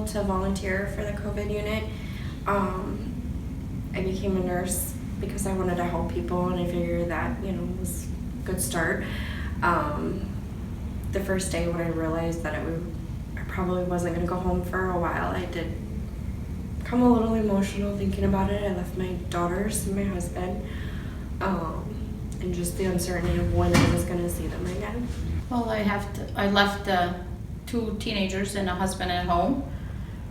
to volunteer for the COVID unit. I became a nurse because I wanted to help people, and I figured that, was a good start. The first day when I realized that I probably wasn't going to go home for a while, I did become a little emotional thinking about it. I left my daughters and my husband, and just the uncertainty of when I was going to see them again. Well, I left 2 teenagers and a husband at home,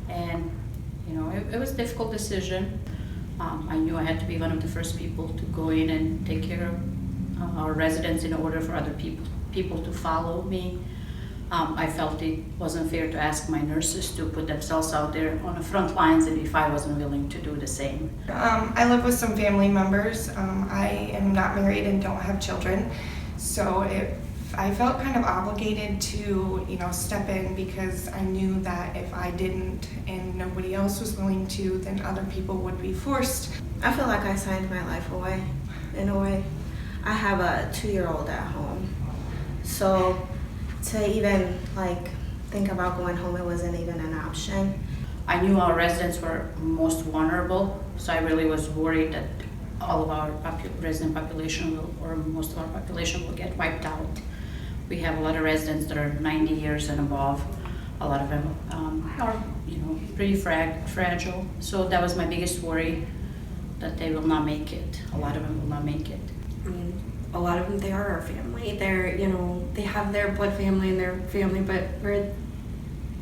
and it was a difficult decision. I knew I had to be one of the first people to go in and take care of our residents in order for other people to follow me. I felt it wasn't fair to ask my nurses to put themselves out there on the front lines if I wasn't willing to do the same. I live with some family members. I am not married and don't have children, so I felt kind of obligated to, step in, because I knew that if I didn't and nobody else was willing to, then other people would be forced. I feel like I signed my life away, in a way. I have a 2-year-old at home, so to even think about going home, it wasn't even an option. I knew our residents were most vulnerable, so I really was worried that all of our resident population or most of our population will get wiped out. We have a lot of residents that are 90 years and above. A lot of them are, pretty fragile. So that was my biggest worry, that they will not make it. A lot of them will not make it. I mean, a lot of them, they are our family. They're, they have their blood family and their family, but we're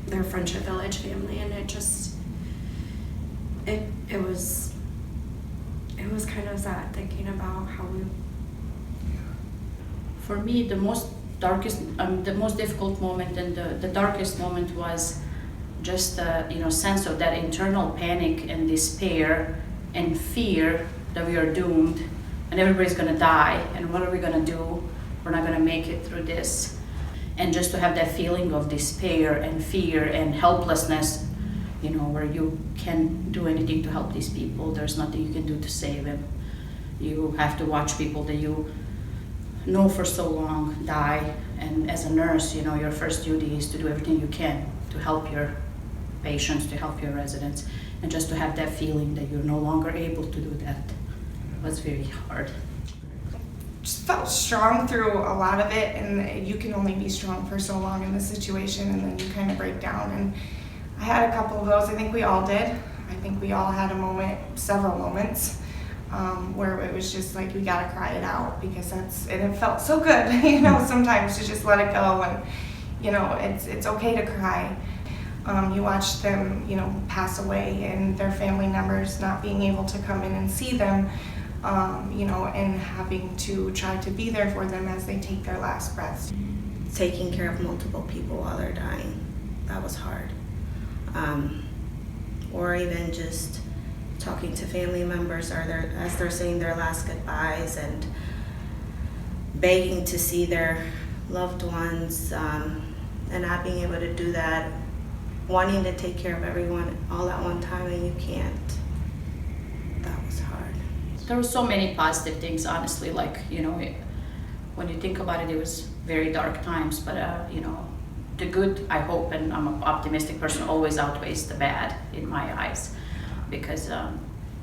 their Friendship Village family, and it was kind of sad thinking about how we. For me, the most difficult moment and the darkest moment was just the sense of that internal panic and despair and fear that we are doomed and everybody's going to die, and what are we going to do? We're not going to make it through this. And just to have that feeling of despair and fear and helplessness, where you can't do anything to help these people. There's nothing you can do to save them. You have to watch people that you know for so long die, and as a nurse, your first duty is to do everything you can to help your patients, to help your residents, and just to have that feeling that you're no longer able to do that was very hard. Just felt strong through a lot of it, and you can only be strong for so long in this situation, and then you kind of break down. And I had a couple of those. I think we all did. I think we all had several moments where it was just like, we gotta cry it out, because it felt so good, sometimes to just let it go, and it's okay to cry. You watch them, pass away, and their family members not being able to come in and see them, and having to try to be there for them as they take their last breaths. Taking care of multiple people while they're dying, that was hard. Or even just talking to family members as they're saying their last goodbyes and begging to see their loved ones, and not being able to do that, wanting to take care of everyone all at one time, and you can't. That was hard. There were so many positive things, honestly, when you think about it, it was very dark times, but the good, I hope, and I'm an optimistic person, always outweighs the bad in my eyes, because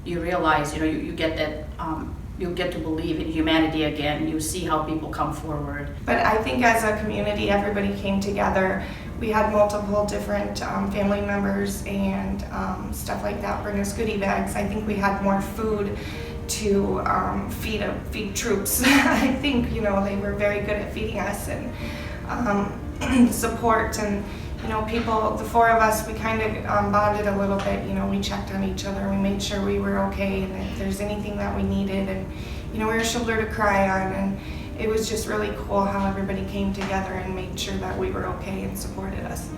you realize, you get that, you get to believe in humanity again. You see how people come forward. But I think as a community, everybody came together. We had multiple different family members and stuff like that bring us goodie bags. I think we had more food to feed troops. I think they were very good at feeding us, and support, and people, the 4 of us, we kind of bonded a little bit. We checked on each other, we made sure we were okay, and if there's anything that we needed, and we were a shoulder to cry on, and it was just really cool how everybody came together and made sure that we were okay and supported us.